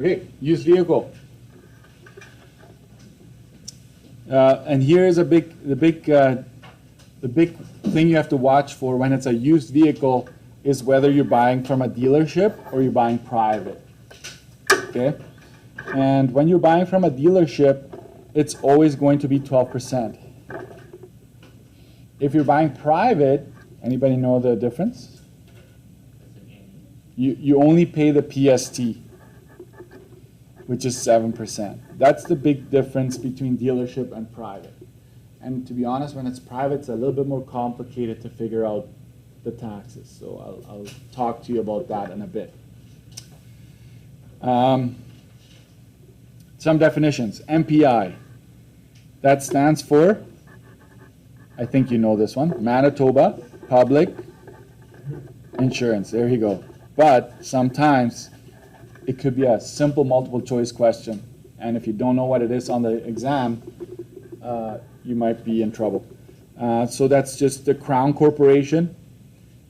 Okay, used vehicle. And here is the big thing you have to watch for when it's a used vehicle is whether you're buying from a dealership or you're buying private. Okay? And when you're buying from a dealership, it's always going to be 12%. If you're buying private, anybody know the difference? You only pay the PST, which is 7%. That's the big difference between dealership and private. And to be honest, when it's private, it's a little bit more complicated to figure out the taxes. So I'll talk to you about that in a bit. Some definitions. MPI. That stands for, I think you know this one, Manitoba Public Insurance. There you go. But sometimes it could be a simple multiple choice question. And if you don't know what it is on the exam, you might be in trouble. So that's just the Crown Corporation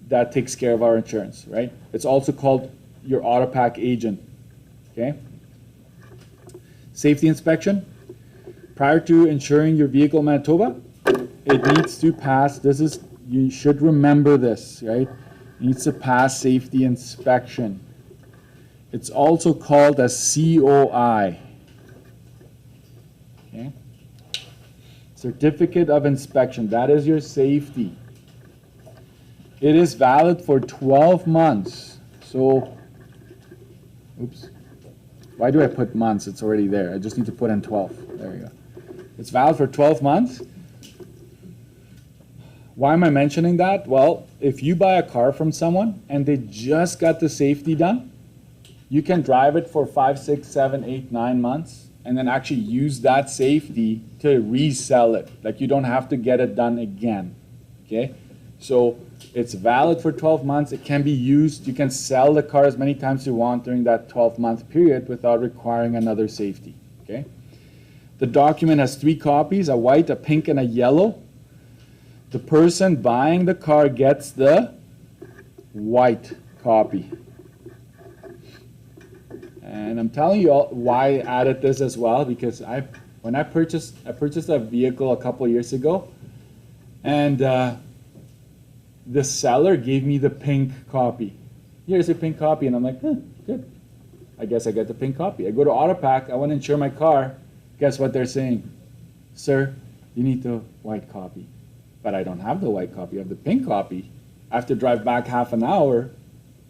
that takes care of our insurance, right? It's also called your Autopack agent, okay? Safety inspection. Prior to insuring your vehicle in Manitoba, it needs to pass, you should remember this, right? It needs to pass safety inspection. It's also called a COI. Okay? Certificate of Inspection. That is your safety. It is valid for 12 months. So, oops. Why do I put months? It's already there. I just need to put in 12. There you go. It's valid for 12 months. Why am I mentioning that? Well, if you buy a car from someone and they just got the safety done, you can drive it for 5, 6, 7, 8, 9 months and then actually use that safety to resell it. Like you don't have to get it done again. Okay? So it's valid for 12 months. It can be used. You can sell the car as many times as you want during that 12-month period without requiring another safety. Okay? The document has 3 copies, a white, a pink, and a yellow. The person buying the car gets the white copy. And I'm telling you all why I added this as well, because when I purchased a vehicle a couple of years ago, and the seller gave me the pink copy. Here's a pink copy, and I'm like, good. I guess I get the pink copy. I go to Autopack, I want to insure my car. Guess what they're saying? Sir, you need the white copy. But I don't have the white copy. I have the pink copy. I have to drive back half an hour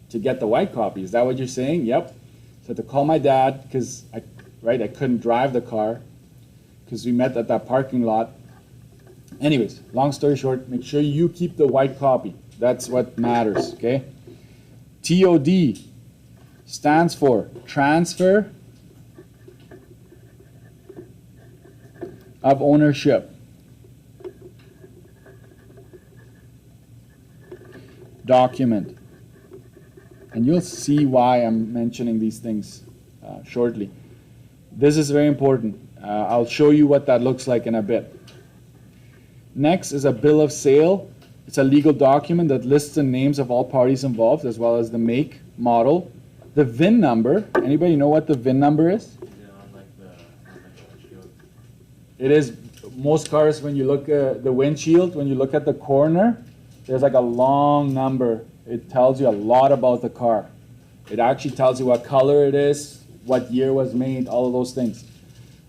to get the white copy. Is that what you're saying? Yep. So I had to call my dad because I couldn't drive the car because we met at that parking lot. Anyways, long story short, make sure you keep the white copy. That's what matters, okay? TOD stands for Transfer of Ownership. Document. And you'll see why I'm mentioning these things shortly. This is very important. I'll show you what that looks like in a bit. Next is a bill of sale. It's a legal document that lists the names of all parties involved as well as the make, model, the VIN number. Anybody know what the VIN number is? It is most cars when you look at the windshield, when you look at the corner, there's like a long number. It tells you a lot about the car. It actually tells you what color it is, what year was made, all of those things.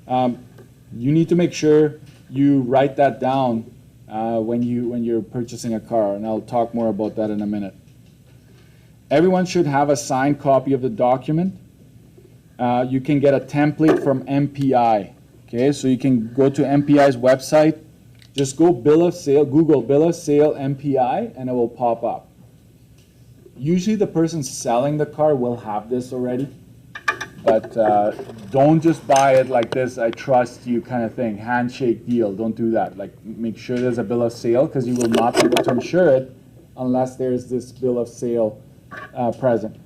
You need to make sure you write that down when you're purchasing a car, and I'll talk more about that in a minute. Everyone should have a signed copy of the document. You can get a template from MPI. Okay, so you can go to MPI's website. Just go bill of sale, Google bill of sale MPI, and it will pop up. Usually the person selling the car will have this already, but don't just buy it like this, I trust you kind of thing, handshake deal. Don't do that. Like, make sure there's a bill of sale because you will not be able to insure it unless there's this bill of sale present.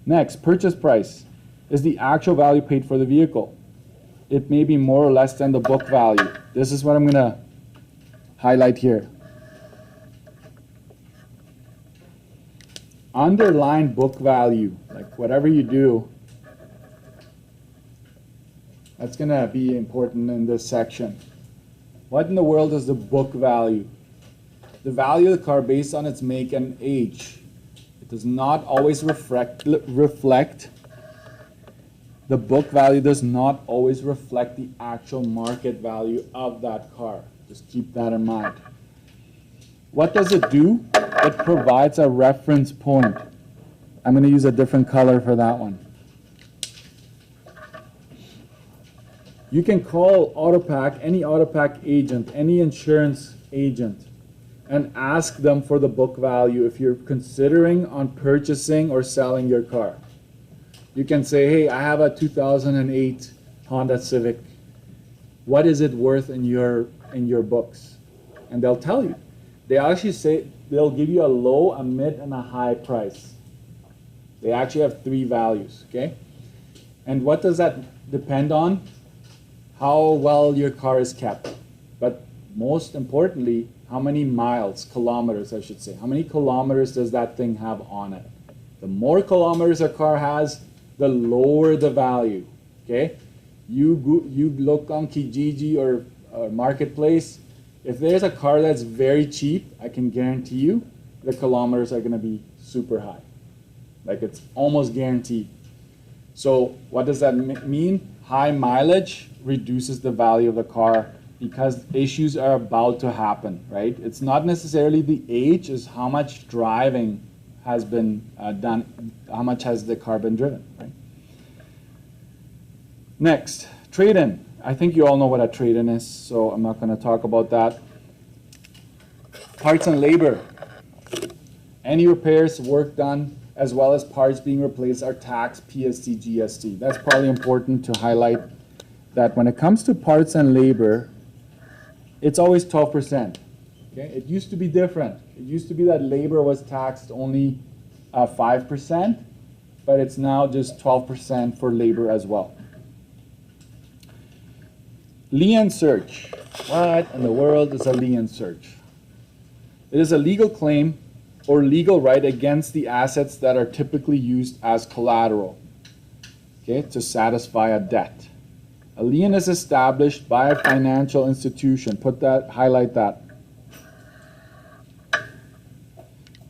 Next, purchase price is the actual value paid for the vehicle. It may be more or less than the book value. This is what I'm going to highlight here. Underline book value, like whatever you do, That's going to be important in this section. What in the world is the book value? The value of the car based on its make and age. It does not always reflect the book value does not always reflect the actual market value of that car. Just keep that in mind. What does it do? It provides a reference point. I'm going to use a different color for that one. You can call AutoPack, any AutoPack agent, any insurance agent, and ask them for the book value if you're considering on purchasing or selling your car. You can say, hey, I have a 2008 Honda Civic. What is it worth in your books? And they'll tell you. They actually say they'll give you a low, a mid, and a high price. They actually have 3 values, okay? And what does that depend on? How well your car is kept. But most importantly, how many miles, kilometers I should say. How many kilometers does that thing have on it? The more kilometers a car has, the lower the value, okay? You look on Kijiji or Marketplace, if there's a car that's very cheap, I can guarantee you the kilometers are gonna be super high. Like it's almost guaranteed. So what does that mean? High mileage reduces the value of the car because issues are about to happen, right? It's not necessarily the age, it's how much driving has been done, how much has the car been driven, right? Next, trade-in. I think you all know what a trade-in is, so I'm not going to talk about that. Parts and labor. Any repairs, work done, as well as parts being replaced are taxed PST, GST. That's probably important to highlight that when it comes to parts and labor, it's always 12%. Okay? It used to be different. It used to be that labor was taxed only 5%, but it's now just 12% for labor as well. Lien search. What in the world is a lien search? It is a legal claim or legal right against the assets that are typically used as collateral, okay, to satisfy a debt. A lien is established by a financial institution. Highlight that.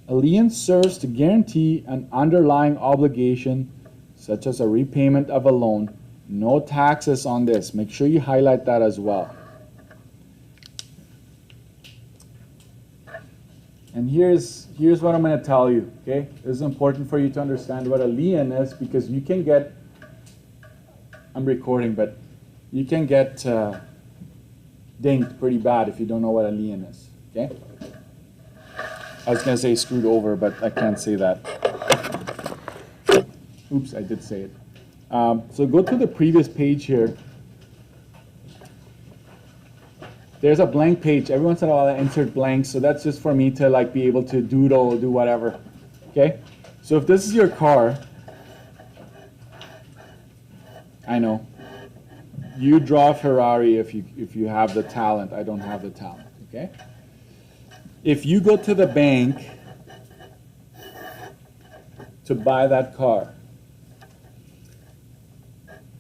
A lien serves to guarantee an underlying obligation, such as a repayment of a loan. No taxes on this. Make sure you highlight that as well. And here's what I'm going to tell you, okay? This is important for you to understand what a lien is because you can get, I'm recording, but you can get dinged pretty bad if you don't know what a lien is, okay? I was going to say screwed over, but I can't say that. Oops, I did say it. So go to the previous page here. There's a blank page. Every once in a while I insert blanks, so that's just for me to like be able to doodle or do whatever. Okay? So if this is your car, I know. You draw a Ferrari if you have the talent. I don't have the talent. Okay? If you go to the bank to buy that car,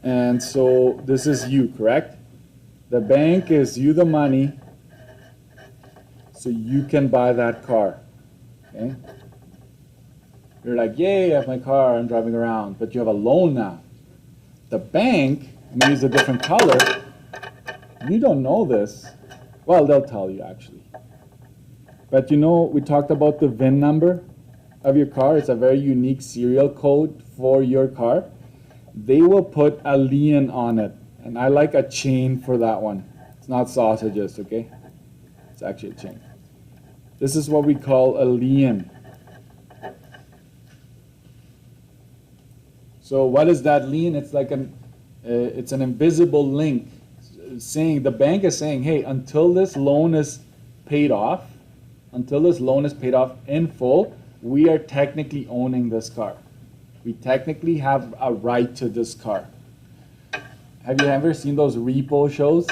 and so this is you, correct? The bank is you the money, so you can buy that car. Okay? You're like, yay, I have my car, I'm driving around, but you have a loan now. The bank, I'm going to use a different color, you don't know this. Well, they'll tell you actually. But you know, we talked about the VIN number of your car. It's a very unique serial code for your car. They will put a lien on it. And I like a chain for that one. It's not sausages, okay? It's actually a chain. This is what we call a lien. So what is that lien? It's like it's an invisible link saying, the bank is saying, hey, until this loan is paid off in full, we are technically owning this car. We technically have a right to this car. Have you ever seen those repo shows?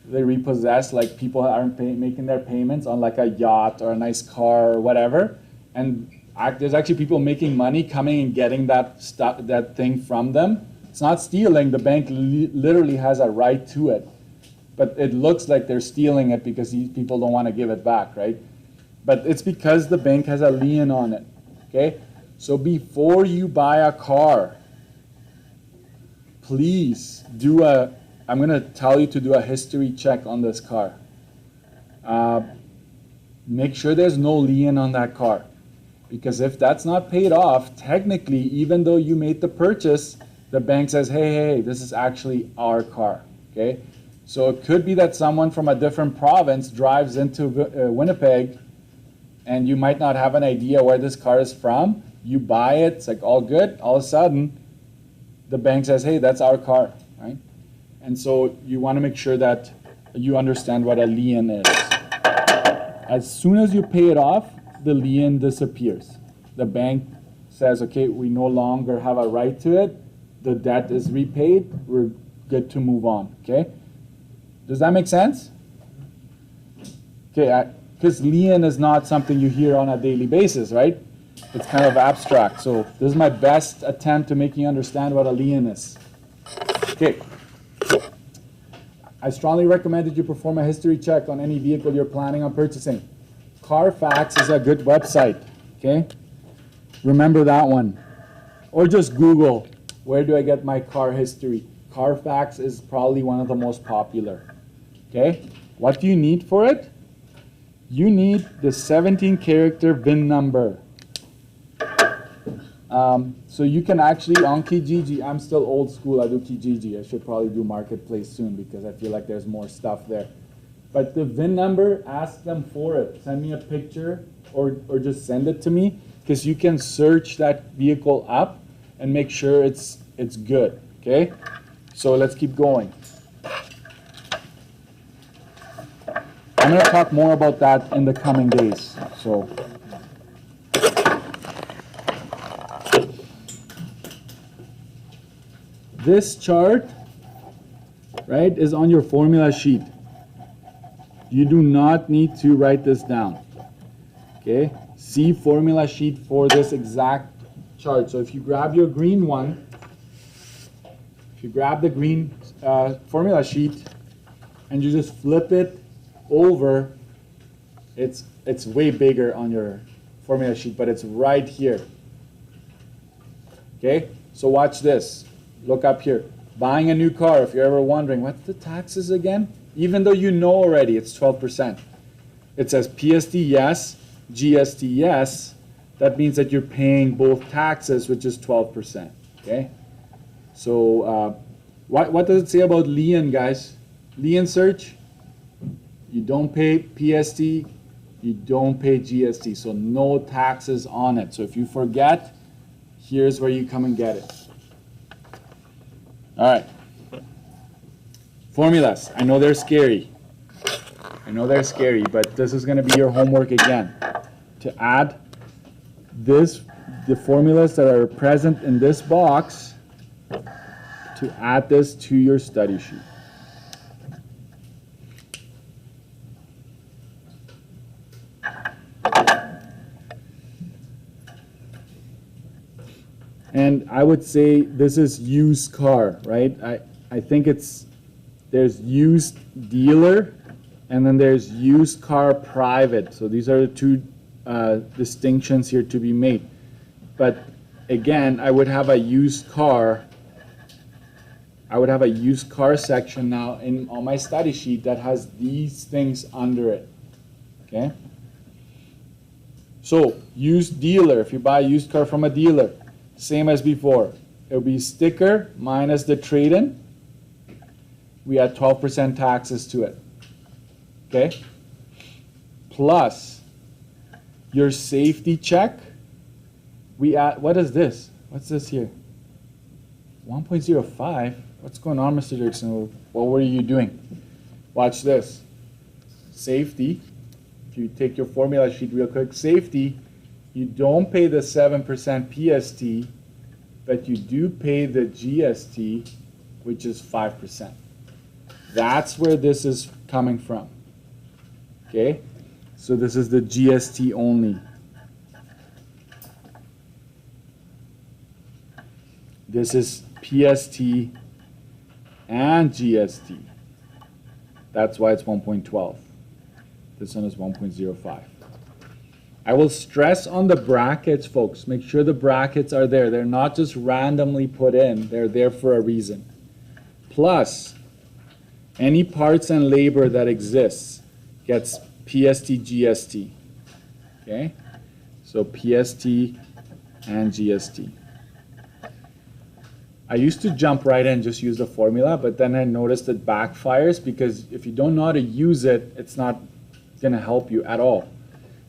They repossess, like people aren't making their payments on like a yacht or a nice car or whatever, and there's actually people making money coming and getting that thing from them It's not stealing. The bank literally has a right to it. But it looks like they're stealing it because these people don't want to give it back, right? But it's because the bank has a lien on it, okay? So before you buy a car, please do I'm going to tell you to do a history check on this car. Make sure there's no lien on that car. Because if that's not paid off, technically, even though you made the purchase, the bank says, hey, this is actually our car, okay? So it could be that someone from a different province drives into Winnipeg, and you might not have an idea where this car is from. You buy it, it's like all good. All of a sudden, the bank says, hey, that's our car, right? And so you want to make sure that you understand what a lien is. As soon as you pay it off, the lien disappears. The bank says, okay, we no longer have a right to it. The debt is repaid. We're good to move on, okay? Does that make sense? Okay, because lien is not something you hear on a daily basis, right? It's kind of abstract. So this is my best attempt to make you understand what a lien is. Okay. I strongly recommend that you perform a history check on any vehicle you're planning on purchasing. Carfax is a good website, okay? Remember that one. Or just Google, where do I get my car history? Carfax is probably one of the most popular, okay? What do you need for it? You need the 17-character VIN number. So you can actually, on Kijiji, I'm still old school, I do Kijiji. I should probably do Marketplace soon because I feel like there's more stuff there. But the VIN number, ask them for it. Send me a picture or just send it to me because you can search that vehicle up and make sure it's good, okay? So let's keep going. I'm going to talk more about that in the coming days. So. This chart, right, is on your formula sheet. You do not need to write this down, okay? See formula sheet for this exact chart. So if you grab your green one, if you grab the green formula sheet and you just flip it over, it's way bigger on your formula sheet, but it's right here, okay? So watch this. Look up here. Buying a new car, if you're ever wondering, what's the taxes again? Even though you know already, it's 12%. It says PST yes, GST yes. That means that you're paying both taxes, which is 12%. Okay? So what does it say about lien, guys? Lien search, you don't pay PST, you don't pay GST. So no taxes on it. So if you forget, here's where you come and get it. All right. Formulas. I know they're scary. But this is going to be your homework again. To add the formulas that are present in this box, to add this to your study sheet. And I would say this is used car, right? I think there's used dealer and then there's used car private. So these are the two distinctions here to be made. But again, I would have a used car section now on my study sheet that has these things under it, okay? So used dealer, if you buy a used car from a dealer, same as before. It will be sticker minus the trade-in. We add 12% taxes to it. Okay? Plus your safety check. We add, what is this? What's this here? 1.05? What's going on, Mr. Dirksen? What were you doing? Watch this. Safety. If you take your formula sheet real quick, safety. You don't pay the 7% PST, but you do pay the GST, which is 5%. That's where this is coming from. Okay? So this is the GST only. This is PST and GST. That's why it's 1.12. This one is 1.05. I will stress on the brackets, folks. Make sure the brackets are there. They're not just randomly put in. They're there for a reason. Plus, any parts and labor that exists gets PST, GST. Okay? So PST and GST. I used to jump right in and just use the formula, but then I noticed it backfires because if you don't know how to use it, it's not going to help you at all.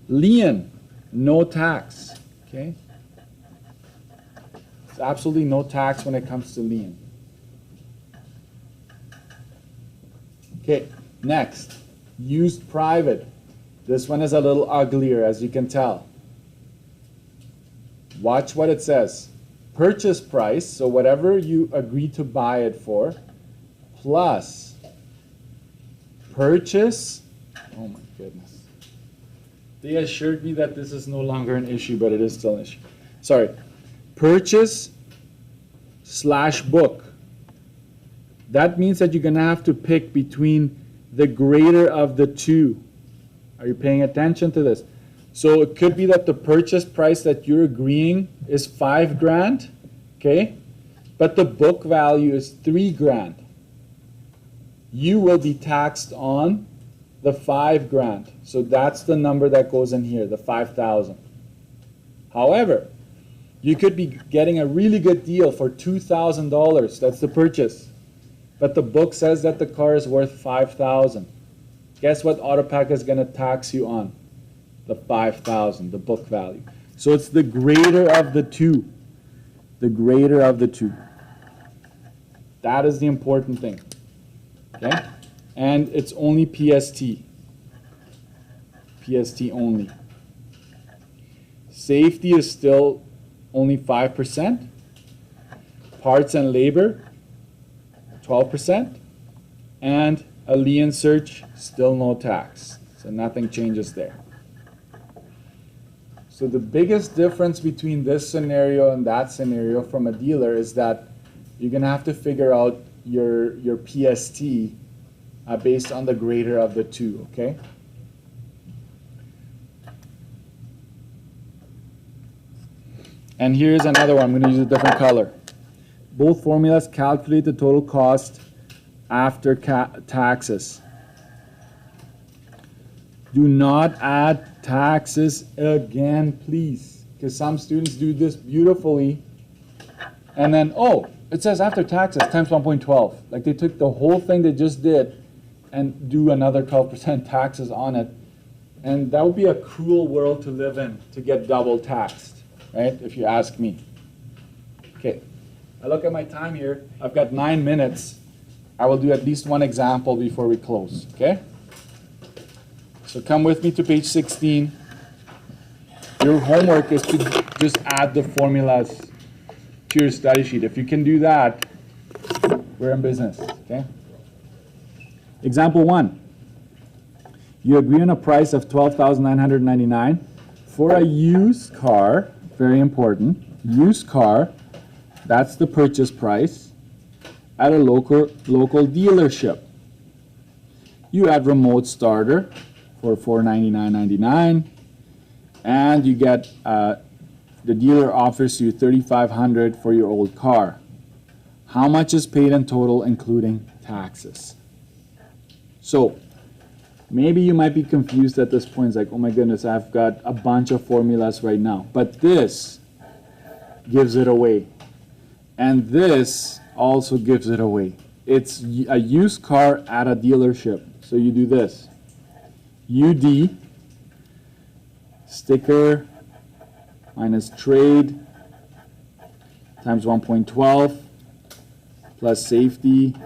Lien, no tax. Okay? There's absolutely no tax when it comes to lien. Okay, next, used private. This one is a little uglier, as you can tell. Watch what it says. Purchase price, so whatever you agree to buy it for, plus purchase. Oh my goodness. They assured me that this is no longer an issue, but it is still an issue. Sorry. Purchase / book. That means that you're going to have to pick between the greater of the two. Are you paying attention to this? So it could be that the purchase price that you're agreeing is $5,000, okay? But the book value is $3,000. You will be taxed on the $5,000. So that's the number that goes in here, the $5,000. However, you could be getting a really good deal for $2,000. That's the purchase. But the book says that the car is worth $5,000. Guess what AutoPack is going to tax you on? The $5,000, the book value. So it's the greater of the two. The greater of the two. That is the important thing. Okay? And it's only PST. PST only. Safety is still only 5%. Parts and labor, 12%. And a lien search, still no tax. So nothing changes there. So the biggest difference between this scenario and that scenario from a dealer is that you're going to have to figure out your PST based on the greater of the two, okay? And here's another one. I'm going to use a different color. Both formulas calculate the total cost after taxes. Do not add taxes again, please, because some students do this beautifully, and then, oh, it says after taxes times 1.12. Like they took the whole thing they just did and do another 12% taxes on it. And that would be a cruel world to live in, to get double taxed, right, if you ask me. Okay, I look at my time here. I've got 9 minutes. I will do at least one example before we close, okay? So come with me to page 16. Your homework is to just add the formulas to your study sheet. If you can do that, we're in business, okay? Example 1. You agree on a price of $12,999 for a used car, very important, used car, that's the purchase price, at a local dealership. You add remote starter for $499.99, and you get the dealer offers you $3,500 for your old car. How much is paid in total, including taxes? So maybe you might be confused at this point. It's like, oh my goodness, I've got a bunch of formulas right now. But this gives it away. And this also gives it away. It's a used car at a dealership. So you do this. UD, sticker minus trade times 1.12 plus safety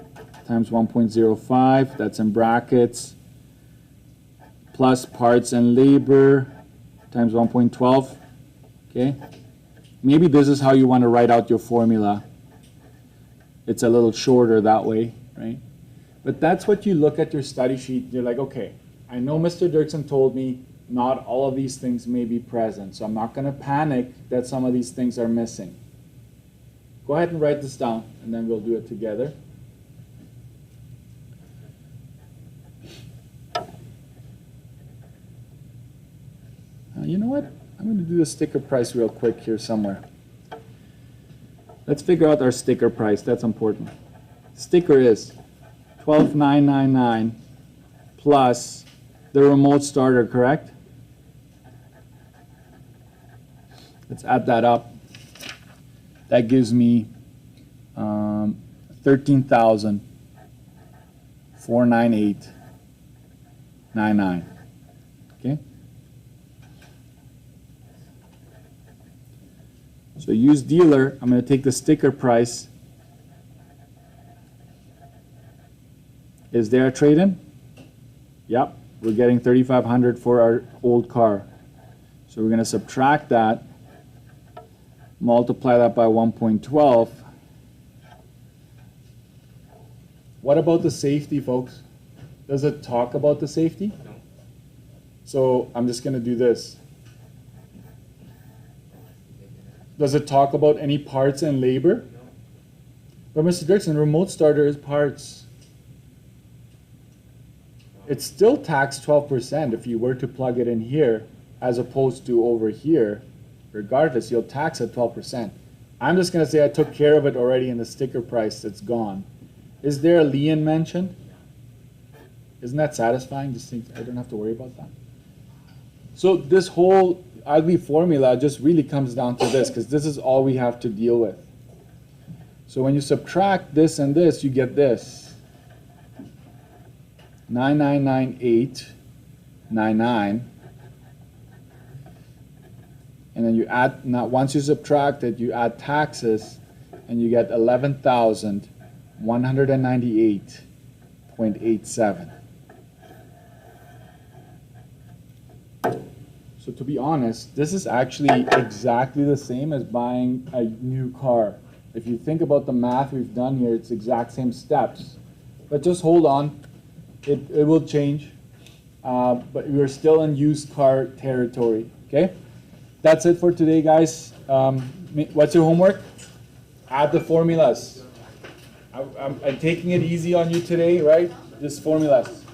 times 1.05, that's in brackets, plus parts and labor times 1.12, okay? Maybe this is how you want to write out your formula. It's a little shorter that way, right? But that's what you look at your study sheet, you're like, okay, I know Mr. Dirksen told me not all of these things may be present, so I'm not going to panic that some of these things are missing. Go ahead and write this down, and then we'll do it together. You know what? I'm going to do the sticker price real quick here somewhere. Let's figure out our sticker price. That's important. Sticker is $12,999 plus the remote starter, correct? Let's add that up. That gives me $13,498.99. Okay. So use dealer. I'm going to take the sticker price. Is there a trade-in? Yep. We're getting $3,500 for our old car. So we're going to subtract that. Multiply that by 1.12. What about the safety, folks? Does it talk about the safety? No. So I'm just going to do this. Does it talk about any parts and labor? No. But Mr. Dirksen, remote starter is parts. No. It's still taxed 12% if you were to plug it in here as opposed to over here. Regardless, you'll tax at 12%. I'm just going to say I took care of it already in the sticker price that's gone. Is there a lien mentioned? Isn't that satisfying? Just think I don't have to worry about that. So this whole ugly formula just really comes down to this, because this is all we have to deal with. So when you subtract this and this, you get this. 9998.99. And then you add, now once you subtract it, you add taxes, and you get 11,198.87. So to be honest, this is actually exactly the same as buying a new car. If you think about the math we've done here, it's exact same steps. But just hold on, it will change. But we're still in used car territory, okay? That's it for today, guys. What's your homework? Add the formulas. I'm taking it easy on you today, right? Just formulas.